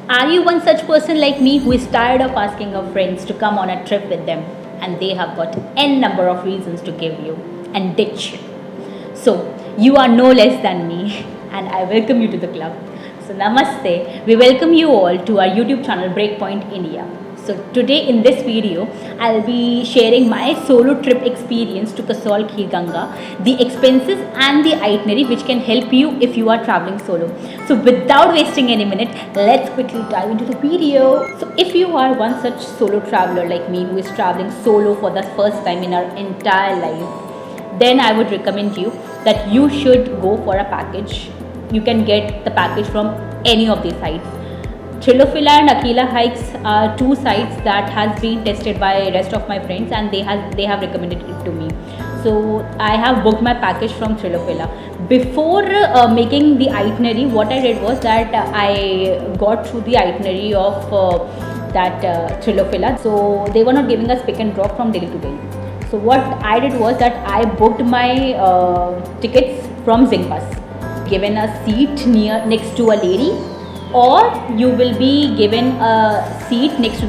Are you one such person like me who is tired of asking her friends to come on a trip with them and they have got n number of reasons to give you and ditch you? So, you are no less than me and I welcome you to the club. So, namaste. We welcome you all to our YouTube channel Breakpoint India. So, today in this video, I'll be sharing my solo trip experience to Kasol Kheerganga, the expenses and the itinerary which can help you if you are traveling solo. So, without wasting any minute, let's quickly dive into the video. So, if you are one such solo traveler like me who is traveling solo for the first time in our entire life, then I would recommend you that you should go for a package. You can get the package from any of these sites. Trilofila and Aquila hikes are two sites that has been tested by rest of my friends and they have recommended it to me. So I have booked my package from Trilofila. Before making the itinerary, what I did was that I got through the itinerary of that Trilofila. So they were not giving us pick and drop from Delhi to Delhi. So what I did was that I booked my tickets from Zingbus, given a seat next to a lady, or you will be given a seat next to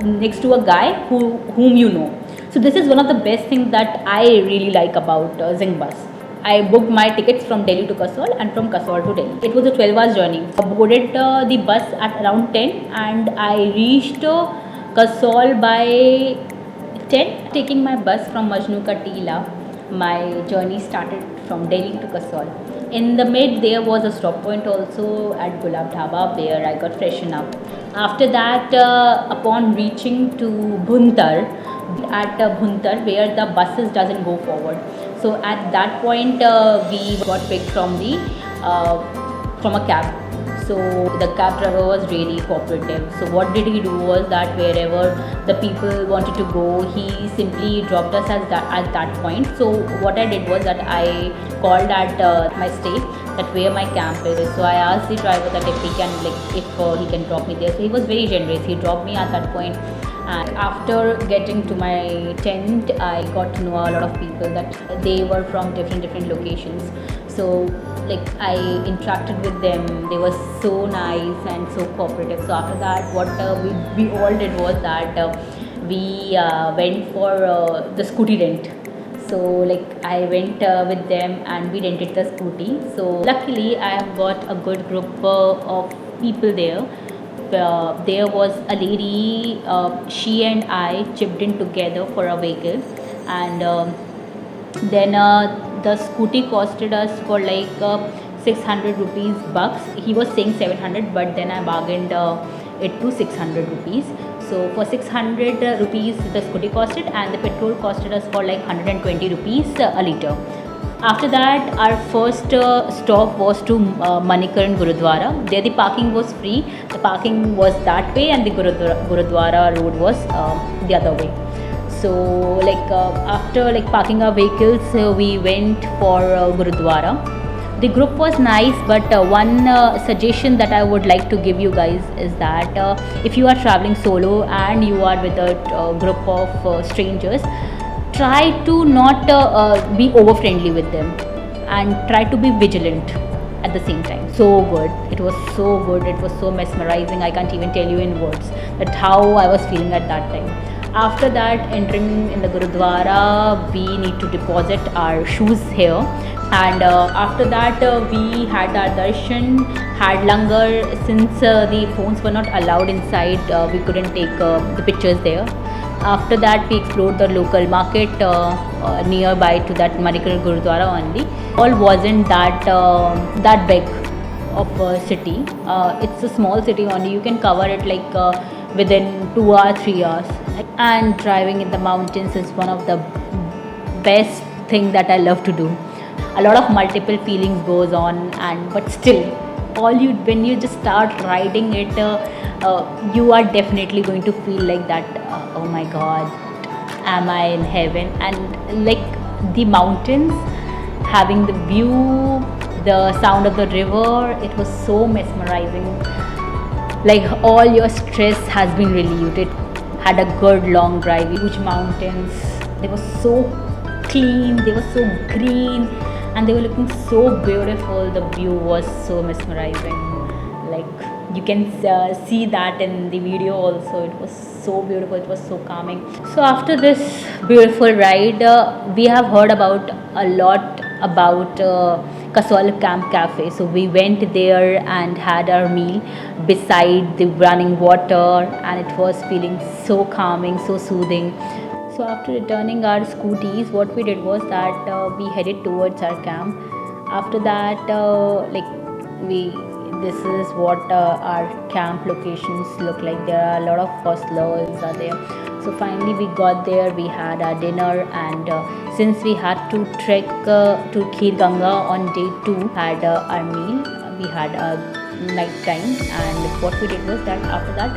next to a guy whom you know. So this is one of the best things that I really like about Zingbus. I booked my tickets from Delhi to Kasol and from Kasol to Delhi. It was a 12 hours journey. I boarded the bus at around 10 and I reached Kasol by 10. Taking my bus from Majnu Ka Tila, my journey started from Delhi to Kasol. In the mid, there was a stop point also at Gulab Dhaba where I got freshen up. After that, upon reaching to Bhuntar, at Bhuntar where the buses doesn't go forward. So at that point, we got picked from a cab. So the cab driver was really cooperative. So what did he do was that wherever the people wanted to go, he simply dropped us at that point. So what I did was that I called at my stay that where my camp is. So I asked the driver that if he can drop me there. So he was very generous. He dropped me at that point. And after getting to my tent, I got to know a lot of people that they were from different locations. So I interacted with them. They were so nice and so cooperative. So after that, what we all did was that we went for the scooty rent. So I went with them and we rented the scooty. So luckily I have got a good group of people there. There was a lady, she and I chipped in together for a vehicle, and then the scooty costed us for 600 rupees bucks. He was saying 700, but then I bargained it to 600 rupees. So for 600 rupees the scooty costed, and the petrol costed us for 120 rupees a liter. After that, our first stop was to Manikaran Gurudwara. There the parking was free. The parking was that way and the Gurudwara road was the other way. So after parking our vehicles, we went for Gurudwara. The group was nice, but one suggestion that I would like to give you guys is that if you are traveling solo and you are with a group of strangers, try to not be over friendly with them and try to be vigilant at the same time. So good. It was so good. It was so mesmerizing. I can't even tell you in words that how I was feeling at that time. After that, entering in the Gurudwara, we need to deposit our shoes here. And after that, we had our darshan, had langar. Since the phones were not allowed inside, we couldn't take the pictures there. After that, we explored the local market nearby to that Manikaran Gurudwara only. All wasn't that big of a city. It's a small city only. You can cover it within 2 or 3 hours. And driving in the mountains is one of the best thing that I love to do. A lot of multiple feelings goes on, but still, when you just start riding it, you are definitely going to feel like that. Oh my God, am I in heaven? And the mountains, having the view, the sound of the river, it was so mesmerizing. All your stress has been relieved. It had a good long drive. Huge mountains. They were so clean. They were so green. And they were looking so beautiful. The view was so mesmerizing. you can see that in the video also. It was so beautiful, it was so calming. So after this beautiful ride, we have heard about a lot about Kasol Camp Cafe. So we went there and had our meal beside the running water, and it was feeling so calming, so soothing. So after returning our scooties, what we did was that we headed towards our camp. After that, we this is what our camp locations look like. There are a lot of hostelers are there. So finally we got there, we had our dinner, and since we had to trek to Kheerganga on day 2, had our meal, we had a night time, and what we did was that after that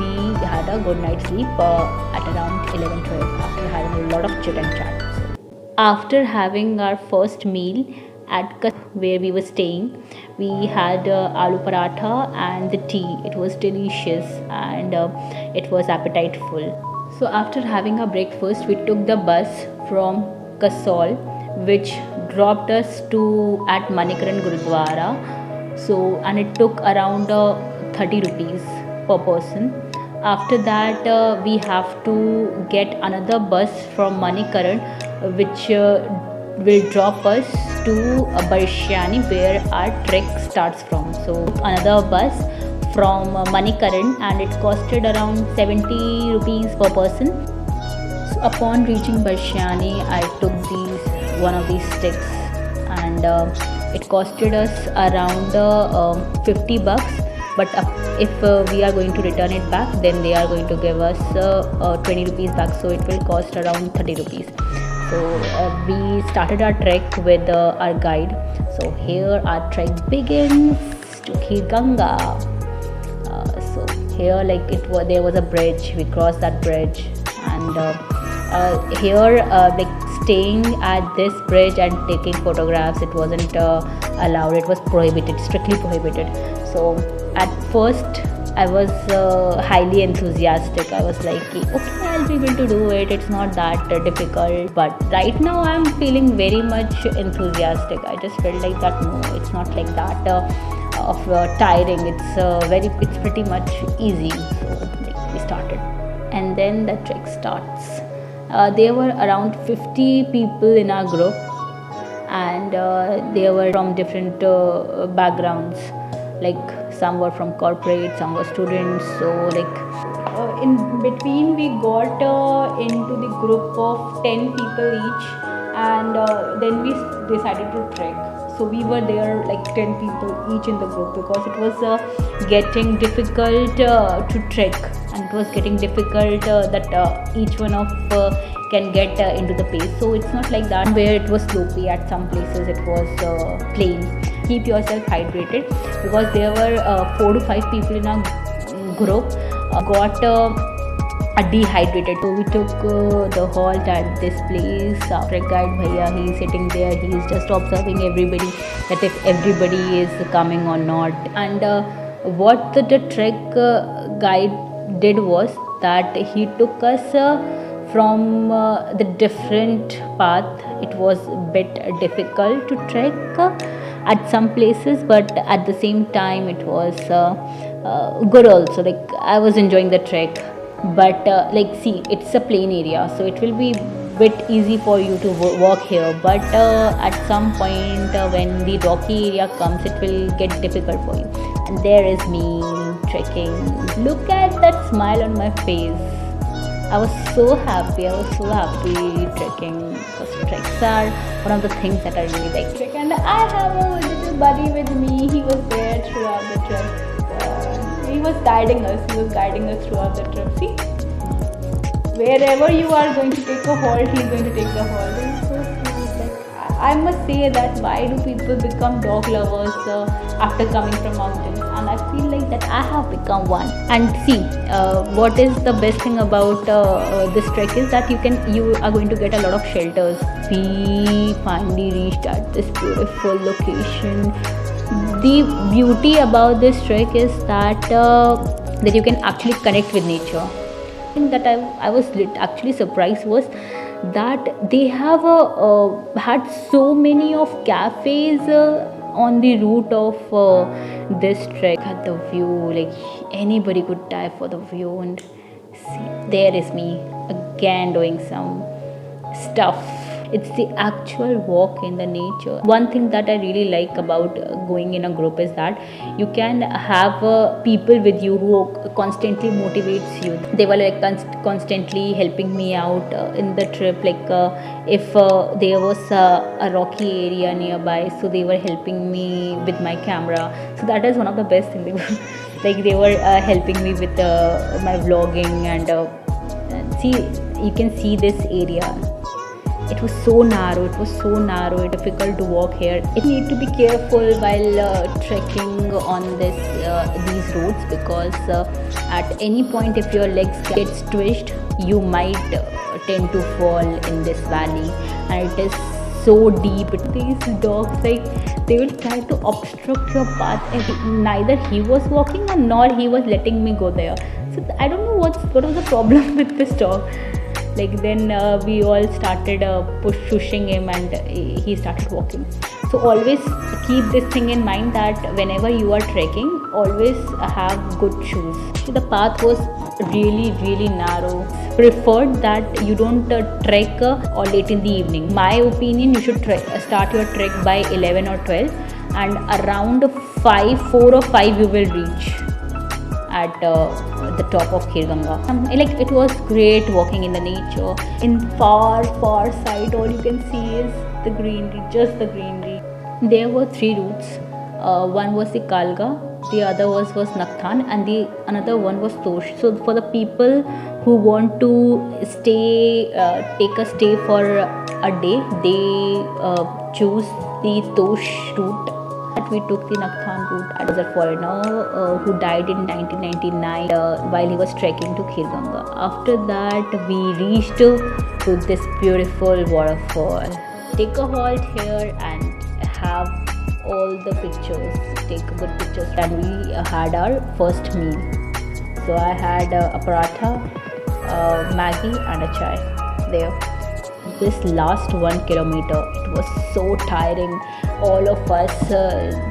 we had a good night's sleep at around 11-12 after having a lot of chit and chat. After having our first meal at where we were staying, we had aloo paratha and the tea. It was delicious, and it was appetiteful. So after having our breakfast, we took the bus from Kasol, which dropped us to at Manikaran Gurudwara. So, and it took around 30 rupees per person. After that, we have to get another bus from Manikaran, which will drop us to Barshyani, where our trek starts from. So another bus from Manikaran, and it costed around 70 rupees per person. So upon reaching Barshyani, I took one of these sticks, and it costed us around 50 bucks. But if we are going to return it back, then they are going to give us 20 rupees back, so it will cost around 30 rupees. So we started our trek with our guide. So here our trek begins to Kheerganga. So here, there was a bridge. We crossed that bridge, and here staying at this bridge and taking photographs, it wasn't allowed. It was prohibited, strictly prohibited. So at first I was highly enthusiastic. I was like, okay, I'll be able to do it, it's not that difficult. But right now I'm feeling very much enthusiastic. I just felt like that no, it's not like that of tiring. It's pretty much easy. So we started, and then the trek starts. There were around 50 people in our group, and they were from different backgrounds. Like some were from corporate, some were students. So in between we got into the group of 10 people each, and then we decided to trek. So we were there like 10 people each in the group, because it was getting difficult to trek, and it was getting difficult that each one of can get into the pace. So it's not like that where it was slopey. At some places it was plain. Keep yourself hydrated, because there were 4 to 5 people in our group got dehydrated. So we took the halt at this place. Our trek guide bhaiya, he's sitting there, he's just observing everybody, that if everybody is coming or not. And what the trek guide did was that he took us from the different path. It was a bit difficult to trek at some places, but at the same time it was good also. Like I was enjoying the trek, but see, it's a plain area, so it will be bit easy for you to walk here. But at some point when the rocky area comes, it will get difficult for you. And there is me trekking. Look at that smile on my face. I was so happy. Trekking, because treks are one of the things that I really like. And I have a little buddy with me. He was there throughout the trip. He was guiding us. Throughout the trip. See, wherever you are going to take a halt, he is going to take the halt. It's so sweet. I must say that why do people become dog lovers after coming from mountains? And I feel like that I have become one. And see, what is the best thing about this trek is that you are going to get a lot of shelters. We finally reached at this beautiful location. The beauty about this trek is that you can actually connect with nature. Thing that I was actually surprised was that they have had so many of cafes on the route of this trek. At the view, like anybody could die for the view. And see, there is me again doing some stuff. It's the actual walk in the nature. One thing that I really like about going in a group is that you can have people with you who constantly motivates you. They were like constantly helping me out in the trip. Like if there was a rocky area nearby, so they were helping me with my camera. So that is one of the best things. Like they were helping me with my vlogging and see, you can see this area. It was so narrow, difficult to walk here. You need to be careful while trekking on these roads, because at any point if your legs get twitched, you might tend to fall in this valley, and it is so deep. These dogs, like, they will try to obstruct your path, and neither he was walking nor he was letting me go there. So I don't know what was the problem with this dog. Like then we all started pushing him, and he started walking. So always keep this thing in mind, that whenever you are trekking, always have good shoes. The path was really narrow. Preferred that you don't trek or late in the evening. My opinion, you should start your trek by 11 or 12, and around 4 or 5 you will reach at the top of Kheerganga. Like it was great walking in the nature. In far side, all you can see is the greenery, just the greenery. There were 3 routes. One was the Kalga, the other was Nakthan, and the another one was Tosh. So for the people who want to take a stay for a day, they choose the Tosh route. We took the Nakthan route. I was a foreigner who died in 1999 while he was trekking to Kheerganga. After that, we reached to this beautiful waterfall. Take a halt here and have all the pictures. Take good pictures. And we had our first meal. So I had a paratha, Maggi, and a chai there. This last 1 kilometer, it was so tiring. All of us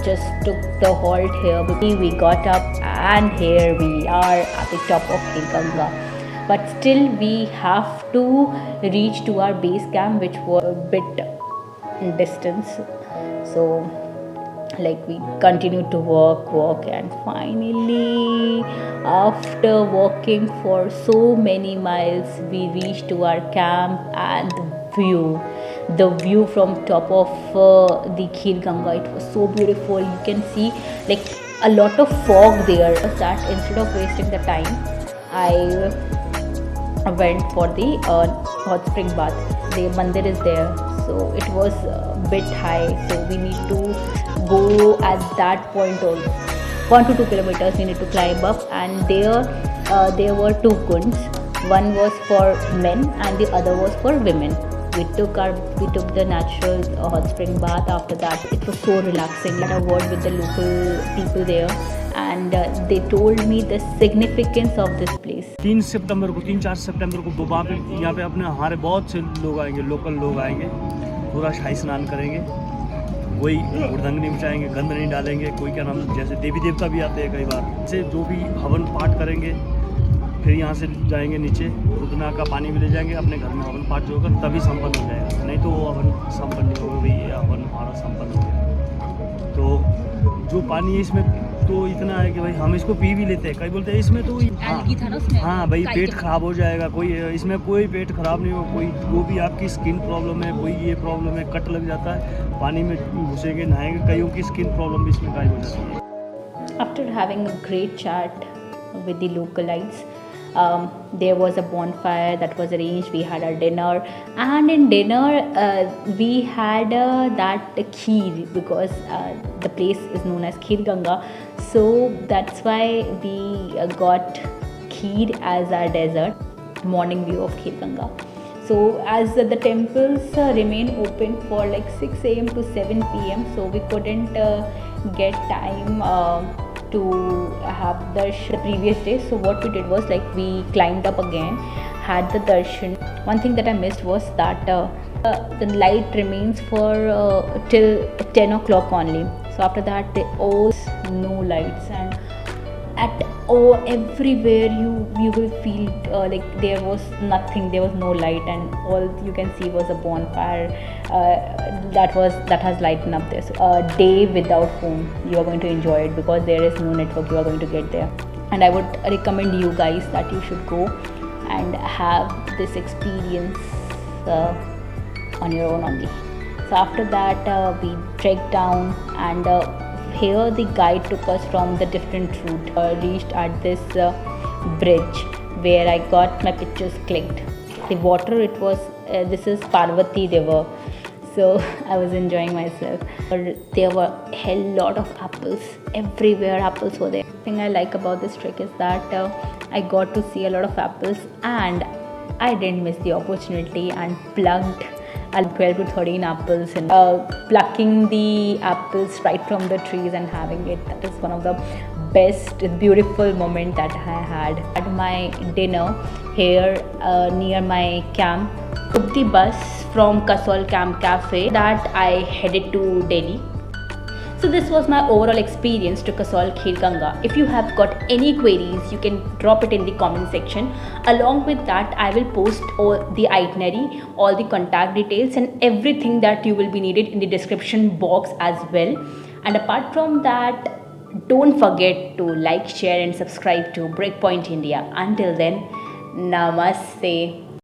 just took the halt here. We got up, and here we are at the top of Kheerganga. But still we have to reach to our base camp, which was a bit in distance. So like we continued to walk, and finally, after walking for so many miles, we reached to our camp. And the view from top of the Kheerganga, it was so beautiful. You can see like a lot of fog there. That instead of wasting the time, I went for the hot spring bath. The mandir is there, so it was a bit high, so we need to go at that point also. 1 to 2 kilometers we need to climb up, and there were 2 kunds. One was for men and the other was for women. We took the natural hot spring bath. After that, it was so relaxing. I had a word with the local people there, and they told me the significance of this place. 3 सितंबर को 3-4 सितंबर को वहाँ पे यहाँ पे अपने हमारे बहुत से लोग आएंगे, लोकल लोग आएंगे, पूरा शाही स्नान करेंगे, कोई उड़दंग नहीं बिछाएंगे, गंद नहीं डालेंगे, कोई क्या नाम, जैसे देवी देवता भी आते हैं कई बार, से जो भी हवन पाठ करेंगे, फिर यहाँ से जाएंगे नीचे, रुद्रनाथ का पानी भी ले जाएंगे अपने घर में, हवन पाठ जो होगा तभी संपन्न हो जाएगा, नहीं तो वो हवन संपन्न नहीं होगा। भाई हवन हमारा संपन्न हो गया। तो जो पानी है इसमें तो इतना है कि भाई हम इसको पी भी लेते हैं, कई बोलते हैं इसमें तो हाँ भाई पेट खराब हो जाएगा, कोई इसमें कोई पेट खराब नहीं हो, कोई वो भी आपकी स्किन प्रॉब्लम है, कोई ये प्रॉब्लम है, कट लग जाता है, पानी में घुसेंगे नहाएंगे, कईयों की स्किन प्रॉब्लम भी इसमें गायब हो जाती है। After having a great chat with the localites, there was a bonfire that was arranged. We had our dinner, and in dinner we had that kheer, because the place is known as Kheerganga, so that's why we got kheer as our dessert. Morning view of Kheerganga. So as the temples remain open for like 6 a.m. to 7 p.m, so we couldn't get time to have darshan the previous day. So what we did was, like, we climbed up again, had the darshan. One thing that I missed was that the light remains for till 10 o'clock only. So after that, they all no lights, and at oh everywhere you will feel like there was nothing, there was no light, and all you can see was a bonfire that has lightened up this day without phone. You are going to enjoy it because there is no network you are going to get there, and I would recommend you guys that you should go and have this experience on your own only. So after that, we trekked down, and here the guide took us from the different route. Reached at this bridge where I got my pictures clicked. The water, it was this is Parvati River, so I was enjoying myself. There were a hell lot of apples everywhere. Apples were there. The thing I like about this trek is that I got to see a lot of apples, and I didn't miss the opportunity and plucked 12 to 13 apples, and plucking the apples right from the trees and having it. That is one of the best, beautiful moment that I had. At my dinner here near my camp, took the bus from Kasol Camp Cafe that I headed to Delhi. So this was my overall experience to Kasol Kheerganga. If you have got any queries, you can drop it in the comment section. Along with that, I will post all the itinerary, all the contact details, and everything that you will be needed in the description box as well. And apart from that, don't forget to like, share, and subscribe to Breakpoint India. Until then, namaste.